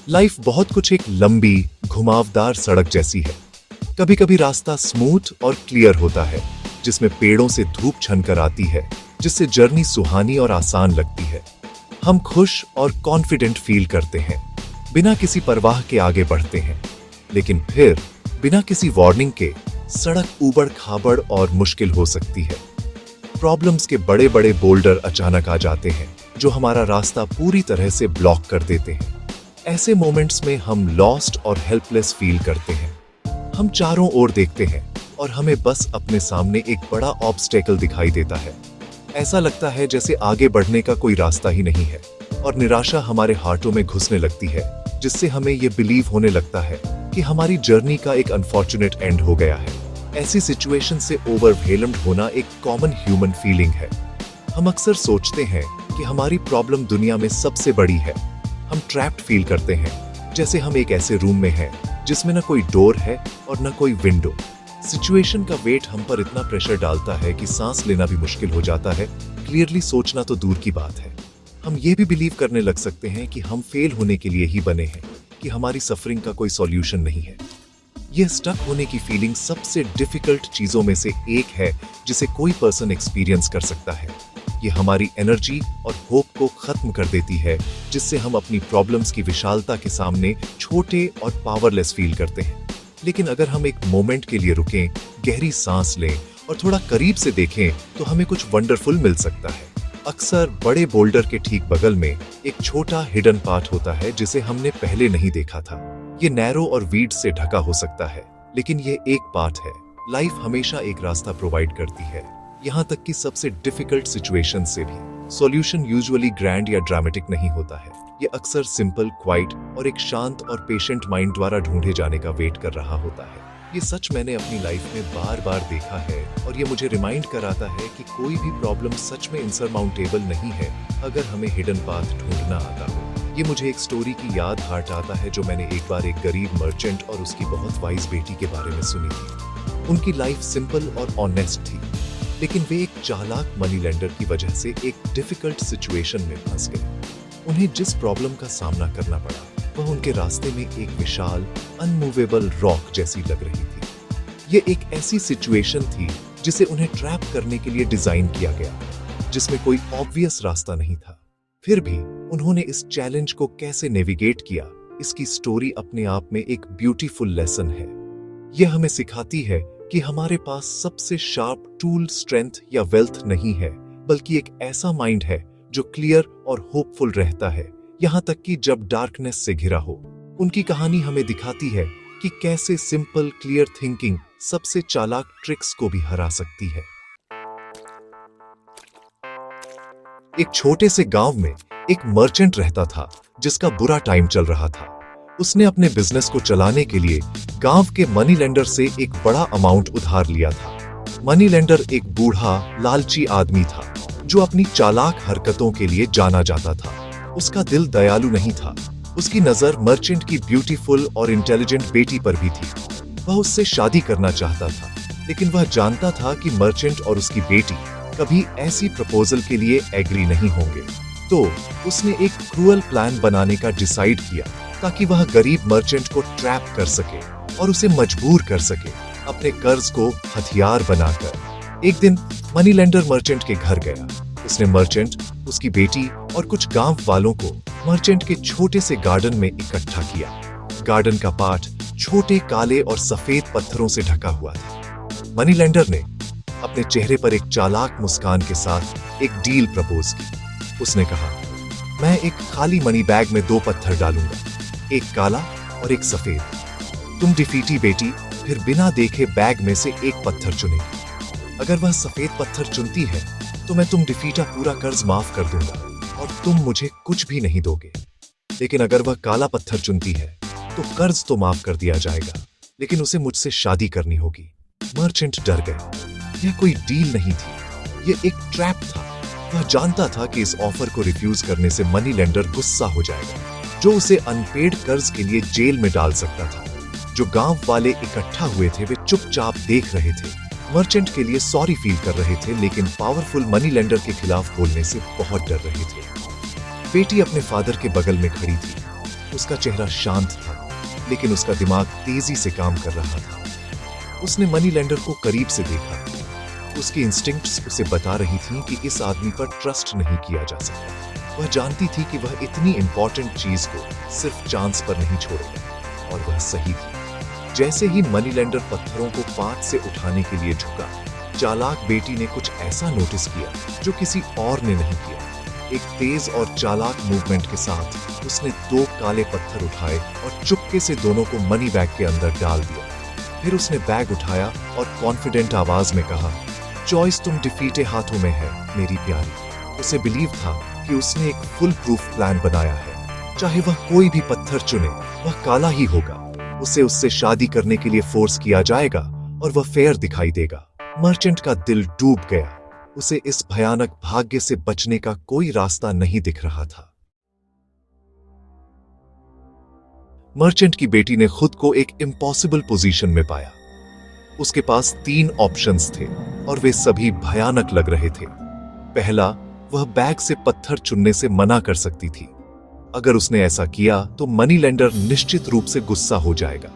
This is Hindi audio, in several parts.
लाइफ बहुत कुछ एक लंबी घुमावदार सड़क जैसी है। कभी कभी रास्ता स्मूथ और क्लियर होता है, जिसमें पेड़ों से धूप छनकर आती है, जिससे जर्नी सुहानी और आसान लगती है। हम खुश और कॉन्फिडेंट फील करते हैं, बिना किसी परवाह के आगे बढ़ते हैं। लेकिन फिर बिना किसी वार्निंग के सड़क ऊबड़ खाबड़ और मुश्किल हो सकती है। प्रॉब्लम्स के बड़े बड़े बोल्डर अचानक आ जाते हैं, जो हमारा रास्ता पूरी तरह से ब्लॉक कर देते हैं। ऐसे मोमेंट्स में हम लॉस्ट और हेल्पलेस फील करते हैं। हम चारों ओर देखते हैं और हमें बस अपने सामने एक बड़ा ऑब्स्टेकल दिखाई देता है। ऐसा लगता है जैसे आगे बढ़ने का कोई रास्ता ही नहीं है, और निराशा हमारे हार्टों में घुसने लगती है, जिससे हमें ये बिलीव होने लगता है कि हमारी जर्नी का एक अनफॉर्चुनेट एंड हो गया है। ऐसी सिचुएशन से ओवरवेलम्ड होना एक कॉमन ह्यूमन फीलिंग है। हम अक्सर सोचते हैं कि हमारी प्रॉब्लम दुनिया में सबसे बड़ी है। हम ट्रैप्ड फील करते हैं, जैसे हम एक ऐसे रूम में हैं जिसमें न कोई डोर है और न कोई विंडो। सिचुएशन का वेट हम पर इतना प्रेशर डालता है कि सांस लेना भी मुश्किल हो जाता है। क्लियरली सोचना तो दूर की बात है। हम ये भी बिलीव करने लग सकते हैं कि हम फेल होने के लिए ही बने हैं, कि हमारी सफरिंग का कोई सॉल्यूशन नहीं है। यह स्टक होने की फीलिंग सबसे डिफिकल्ट चीजों में से एक है जिसे कोई पर्सन एक्सपीरियंस कर सकता है। ये हमारी एनर्जी और होप को खत्म कर देती है, जिससे हम अपनी प्रॉब्लम्स की विशालता के सामने छोटे और पावरलेस फील करते हैं। लेकिन अगर हम एक मोमेंट के लिए रुकें, गहरी सांस लें और थोड़ा करीब से देखें, तो हमें कुछ वंडरफुल मिल सकता है। अक्सर बड़े बोल्डर के ठीक बगल में एक छोटा हिडन पार्ट होता है, जिसे हमने पहले नहीं देखा था। ये नैरो और वीड से ढका हो सकता है, लेकिन ये एक पार्ट है। लाइफ हमेशा एक रास्ता प्रोवाइड करती है, यहाँ तक कि सबसे डिफिकल्ट सिचुएशन से भी। सॉल्यूशन यूजुअली ग्रैंड या ड्रामेटिक नहीं होता है। ये अक्सर सिंपल, क्वाइट और एक शांत और पेशेंट माइंड द्वारा ढूंढे जाने का वेट कर रहा होता है। ये सच मैंने अपनी लाइफ में बार बार देखा है, और ये मुझे रिमाइंड कराता है कि कोई भी प्रॉब्लम सच में इनसरमाउंटेबल नहीं है, अगर हमें हिडन पाथ ढूंढना आता हो। ये मुझे एक स्टोरी की याद हार्ट आता है, जो मैंने एक बार एक गरीब मर्चेंट और उसकी बहुत वाइज बेटी के बारे में सुनी थी। उनकी लाइफ सिंपल और ऑनेस्ट थी, लेकिन वे एक चालाक मनी लेंडर की वजह से एक डिफिकल्ट सिचुएशन में फंस गए। उन्हें जिस प्रॉब्लम का सामना करना पड़ा, वह उनके रास्ते में एक विशाल अनमूवेबल रॉक जैसी लग रही थी। ये एक ऐसी सिचुएशन थी जिसे उन्हें ट्रैप करने के लिए डिजाइन किया गया, जिसमें कोई ऑब्वियस रास्ता नहीं था। फिर भी उन्होंने इस चैलेंज को कैसे नेविगेट किया, इसकी स्टोरी अपने आप में एक ब्यूटीफुल लेसन है। यह हमें सिखाती है कि हमारे पास सबसे शार्प टूल, स्ट्रेंथ या वेल्थ नहीं है, बल्कि एक ऐसा माइंड है जो क्लियर और होपफुल रहता है, यहाँ तक कि जब डार्कनेस से घिरा हो। उनकी कहानी हमें दिखाती है कि कैसे सिंपल, क्लियर थिंकिंग सबसे चालाक ट्रिक्स को भी हरा सकती है। एक छोटे से गांव में एक मर्चेंट रहता था, जिसका बुरा टाइम चल रहा था। उसने अपने बिजनेस को चलाने के लिए गांव के मनी लेंडर से एक बड़ा अमाउंट उधार लिया था। मनी लेंडर एक बूढ़ा, लालची आदमी था, जो अपनी चालाक हरकतों के लिए जाना जाता था। उसका दिल दयालु नहीं था। उसकी नजर मर्चेंट की ब्यूटीफुल और इंटेलिजेंट बेटी पर भी थी। वह उससे शादी करना चाहता था, लेकिन वह जानता था कि मर्चेंट और उसकी बेटी कभी ऐसी प्रपोजल के लिए एग्री नहीं होंगे। तो उसने एक क्रूअल प्लान बनाने का डिसाइड किया, ताकि वह गरीब मर्चेंट को ट्रैप कर सके और उसे मजबूर कर सके अपने कर्ज को हथियार बनाकर। एक दिन मनी लेंडर मर्चेंट के घर गया। उसने मर्चेंट, उसकी बेटी और कुछ गांव वालों को मर्चेंट के छोटे से गार्डन में इकट्ठा किया। गार्डन का पार्ट छोटे, काले और सफेद पत्थरों से ढका हुआ था। मनी लेंडर ने अपने चेहरे पर एक चालाक मुस्कान के साथ एक डील प्रपोज की। उसने कहा, मैं एक खाली मनी बैग में 2 पत्थर डालूंगा, एक काला और एक सफेद। तुम डिफीटी बेटी फिर बिना देखे बैग में से एक पत्थर चुनेगी। अगर वह सफेद पत्थर चुनती है, तो मैं तुम डिफीटा पूरा कर्ज माफ कर दूंगा और तुम मुझे कुछ भी नहीं दोगे। लेकिन अगर वह काला पत्थर चुनती है, तो कर्ज तो माफ कर दिया जाएगा, लेकिन उसे मुझसे शादी करनी होगी। मर्चेंट डर गया। यह कोई डील नहीं थी, यह एक ट्रैप था। वह जानता था कि इस ऑफर को रिफ्यूज करने से मनी लेंडर गुस्सा हो जाएगा, जो उसे अनपेड कर्ज के लिए जेल में डाल सकता था। जो गांव वाले इकट्ठा हुए थे, वे चुपचाप देख रहे थे। मर्चेंट के लिए सॉरी फील कर रहे थे, लेकिन पावरफुल मनी लेंडर के खिलाफ बोलने से बहुत डर रहे थे। बेटी अपने फादर के बगल में खड़ी थी। उसका चेहरा शांत था, लेकिन उसका दिमाग तेजी से काम कर रहा था। उसने मनी लेंडर को करीब से देखा। उसकी इंस्टिंक्ट्स उसे बता रही थीं कि इस आदमी पर ट्रस्ट नहीं किया जा सकता। वह जानती थी कि वह इतनी इंपॉर्टेंट चीज को सिर्फ चांस पर नहीं छोड़ेगा, और वह सही थी। जैसे ही मनी लेंडर पत्थरों को पात से उठाने के लिए झुका, चालाक बेटी ने कुछ ऐसा नोटिस किया जो किसी और ने नहीं किया। एक तेज और चालाक मूवमेंट के साथ उसने 2 काले पत्थर उठाए और चुपके से दोनों को मनी बैग के अंदर डाल दिया। फिर उसने बैग उठाया और कॉन्फिडेंट आवाज में कहा, चॉइस तुम डिफीटे हाथों में है मेरी प्यारी। उसे बिलीव था कि उसने एक फुल प्रूफ प्लान बनाया है। चाहे वह कोई भी पत्थर चुने, वह काला ही होगा। उसे उससे शादी करने के लिए फोर्स किया जाएगा और वह फेयर दिखाई देगा। मर्चेंट का दिल डूब गया। उसे इस भयानक भाग्य से बचने का कोई रास्ता नहीं दिख रहा था। मर्चेंट की बेटी ने खुद को एक इम्पॉसिबल पोजीशन में पाया। उसके पास 3 ऑप्शंस थे और वे सभी भयानक लग रहे थे। पहला, वह बैग से पत्थर चुनने से मना कर सकती थी। अगर उसने ऐसा किया तो मनी लेंडर निश्चित रूप से गुस्सा हो जाएगा।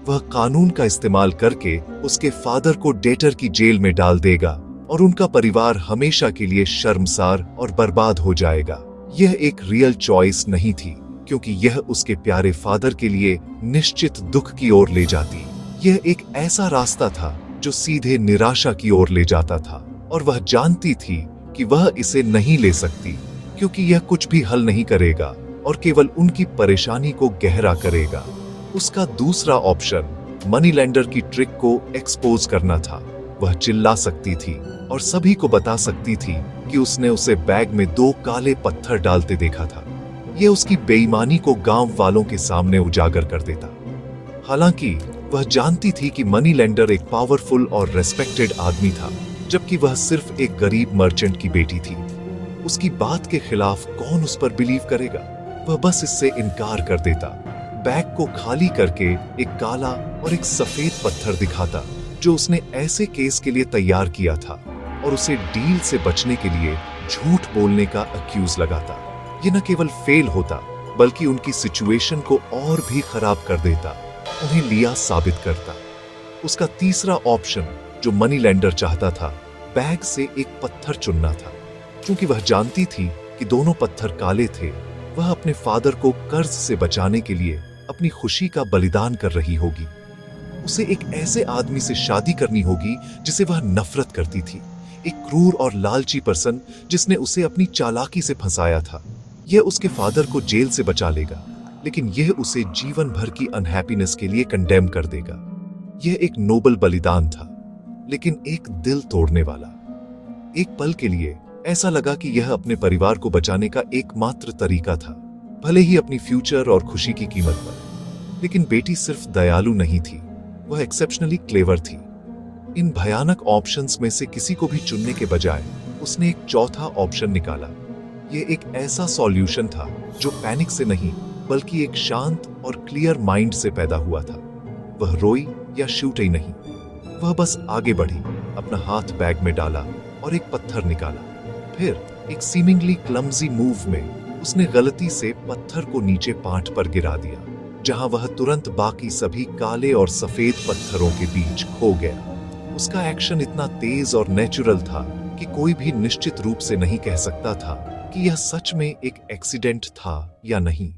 वह कानून का इस्तेमाल करके उसके फादर को डेटर की जेल में डाल देगा और उनका परिवार हमेशा के लिए शर्मसार और बर्बाद हो जाएगा। यह एक रियल चॉइस नहीं थी, क्योंकि यह उसके प्यारे फादर के लिए निश्चित दुख की ओर ले जाती। यह एक ऐसा रास्ता था जो सीधे निराशा की ओर ले जाता था, और वह जानती थी कि वह इसे नहीं ले सकती, क्योंकि यह कुछ भी हल नहीं करेगा और केवल उनकी परेशानी को गहरा करेगा। उसका दूसरा ऑप्शन मनी लेंडर की ट्रिक को एक्सपोज करना था। वह चिल्ला सकती थी और सभी को बता सकती थी कि उसने उसे बैग में 2 काले पत्थर डालते देखा था। यह उसकी बेईमानी को गांव वालों के सामने उजागर कर देता। हालांकि वह जानती थी कि मनी लेंडर एक पावरफुल और रेस्पेक्टेड आदमी था, जबकि वह सिर्फ एक गरीब मर्चेंट की बेटी थी। उसकी बात के खिलाफ कौन उस पर बिलीव करेगा? वह बस इससे इनकार कर देता। बैग को खाली करके एक काला और एक सफेद पत्थर दिखाता जो उसने ऐसे केस के लिए तैयार किया था, और उसे डील से बचने के लिए झूठ बोलने का अक्यूज लगाता। ये न केवल फेल होता, बल्कि उनकी सिचुएशन को और भी खराब कर देता, उन्हें लिया साबित करता। उसका तीसरा ऑप्शन जो मनी लेंडर चाहता था, बैग से एक पत्थर चुनना था। क्योंकि वह जानती थी कि दोनों पत्थर काले थे, वह अपने फादर को कर्ज से बचाने के लिए अपनी खुशी का बलिदान कर रही होगी। उसे एक ऐसे आदमी से शादी करनी होगी जिसे वह नफरत करती थी, एक क्रूर और लालची पर्सन जिसने उसे अपनी चालाकी से फंसाया था। यह उसके फादर को जेल से बचा लेगा, लेकिन यह उसे जीवन भर की अनहैप्पीनेस के लिए कंडेम कर देगा। यह एक नोबल बलिदान था, लेकिन एक दिल तोड़ने वाला। एक पल के लिए ऐसा लगा कि यह अपने परिवार को बचाने का एकमात्र तरीका था, भले ही अपनी फ्यूचर और खुशी की कीमत पर। लेकिन बेटी सिर्फ दयालु नहीं थी, वह एक्सेप्शनली क्लेवर थी। इन भयानक ऑप्शंस में से किसी को भी चुनने के बजाय उसने एक चौथा ऑप्शन निकाला। यह एक ऐसा सॉल्यूशन था जो पैनिक से नहीं, बल्कि एक शांत और क्लियर माइंड से पैदा हुआ था। वह रोई या शूटी नहीं, वह बस आगे बढ़ी, अपना हाथ बैग में डाला और एक पत्थर निकाला। फिर एक सीमिंगली क्लमजी मूव में उसने गलती से पत्थर को नीचे पाठ पर गिरा दिया, जहां वह तुरंत बाकी सभी काले और सफेद पत्थरों के बीच खो गया। उसका एक्शन इतना तेज और नेचुरल था कि कोई भी निश्चित रूप से नहीं कह सकता था कि यह सच में एक एक्सीडेंट था या नहीं।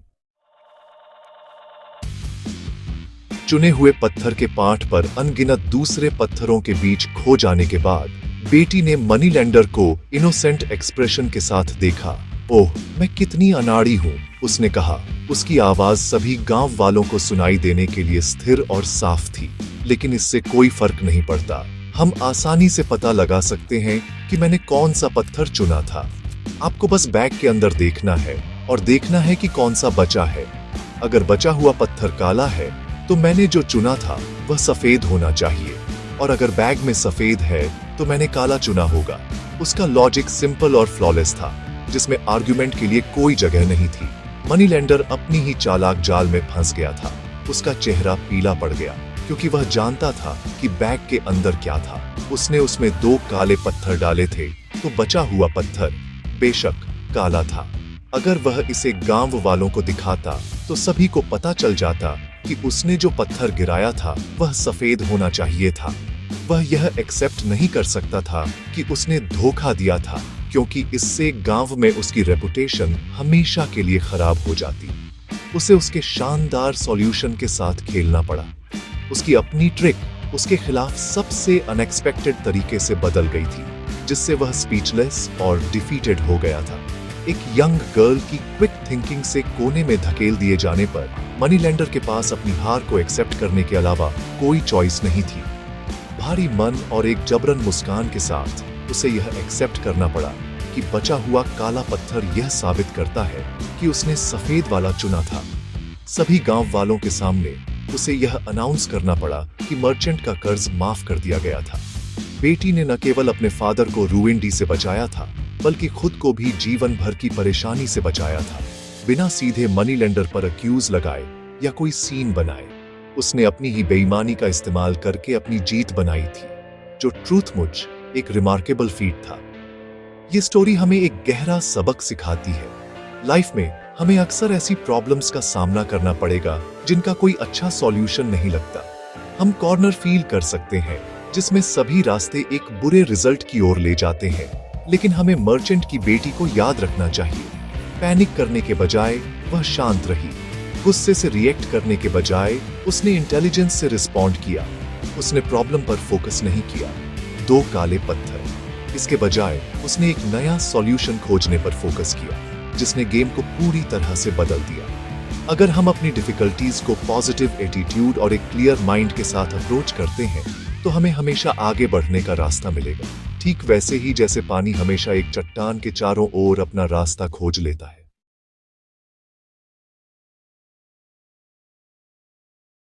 चुने हुए पत्थर के पाठ पर अनगिनत दूसरे पत्थरों के बीच खो जाने के बाद बेटी ने मनी लेंडर को इनोसेंट एक्सप्रेशन के साथ देखा। ओह, मैं कितनी अनाड़ी हूँ, उसने कहा। उसकी आवाज सभी गांव वालों को सुनाई देने के लिए स्थिर और साफ थी। लेकिन इससे कोई फर्क नहीं पड़ता। हम आसानी से पता लगा सकते हैं कि मैंने कौन सा पत्थर चुना था। आपको बस बैग के अंदर देखना है और देखना है कि कौन सा बचा है। अगर बचा हुआ पत्थर काला है तो मैंने जो चुना था वह सफेद होना चाहिए, और अगर बैग में सफेद है तो मैंने काला चुना होगा। उसका लॉजिक सिंपल और फ्लॉलेस था, जिसमें आर्गुमेंट के लिए कोई जगह नहीं थी। मनी लेंडर अपनी ही चालाक जाल में फंस गया था। उसका चेहरा पीला पड़ गया, क्योंकि वह जानता था कि बैग के अंदर क्या था। उसने उसमें 2 काले पत्थर डाले थे, तो बचा हुआ पत्थर बेशक काला था, अगर वह इसे गांव वालों को दिखाता तो सभी को पता चल जाता कि उसने जो पत्थर गिराया था वह सफेद होना चाहिए था। वह यह एक्सेप्ट नहीं कर सकता था कि उसने धोखा दिया था, क्योंकि इससे गांव में उसकी रेपुटेशन हमेशा के लिए खराब हो जाती। उसे उसके शानदार सॉल्यूशन के साथ खेलना पड़ा। उसकी अपनी ट्रिक उसके खिलाफ सबसे अनएक्सपेक्टेड तरीके से बदल गई थी, जिससे वह स्पीचलेस और डिफीटेड हो गया था। एक यंग गर्ल की क्विक थिंकिंग से कोने में धकेल दिए जाने पर मनीलैंडर के पास अपनी हार को एक्सेप्ट करने के अलावा कोई चॉइस नहीं थी। भारी मन और एक जबरन मुस्कान के साथ उसे यह एक्सेप्ट करना पड़ा कि बचा हुआ काला पत्थर यह साबित करता है कि उसने सफेद वाला चुना था। सभी गांव वालों के सामने उसे यह अनाउंस करना पड़ा कि मर्चेंट का कर्ज माफ कर दिया गया था। बेटी ने न केवल अपने फादर को रुइंडी से बचाया था, बल्कि खुद को भी जीवन भर की परेशानी से बचाया था, बिना सीधे मनीलैंडर पर अक्यूज लगाए या कोई सीन बनाए। उसने अपनी ही बेईमानी का इस्तेमाल करके अपनी जीत बनाई थी, जो ट्रूथमुच एक रिमार्केबल फीट था। ये स्टोरी हमें एक गहरा सबक सिखाती है। लाइफ में हमें अक्सर ऐसी प्रॉब्लम्स का सामना करना पड़ेगा जिनका कोई अच्छा सॉल्यूशन नहीं लगता। हम कॉर्नर फील कर सकते हैं जिसमें सभी रास्ते एक बुरे रिजल्ट की ओर ले जाते हैं, लेकिन हमें मर्चेंट की बेटी को याद रखना चाहिए। पैनिक करने के बजाय वह शांत रही। गुस्से से रिएक्ट करने के बजाय उसने इंटेलिजेंस से रिस्पॉन्ड किया। उसने प्रॉब्लम पर फोकस नहीं किया, दो काले पत्थर। इसके बजाय उसने एक नया सॉल्यूशन खोजने पर फोकस किया, जिसने गेम को पूरी तरह से बदल दिया। अगर हम अपनी डिफिकल्टीज को पॉजिटिव एटीट्यूड और एक क्लियर माइंड के साथ अप्रोच करते हैं, तो हमें हमेशा आगे बढ़ने का रास्ता मिलेगा। ठीक वैसे ही जैसे पानी हमेशा एक चट्टान के चारों ओर अपना रास्ता खोज लेता है।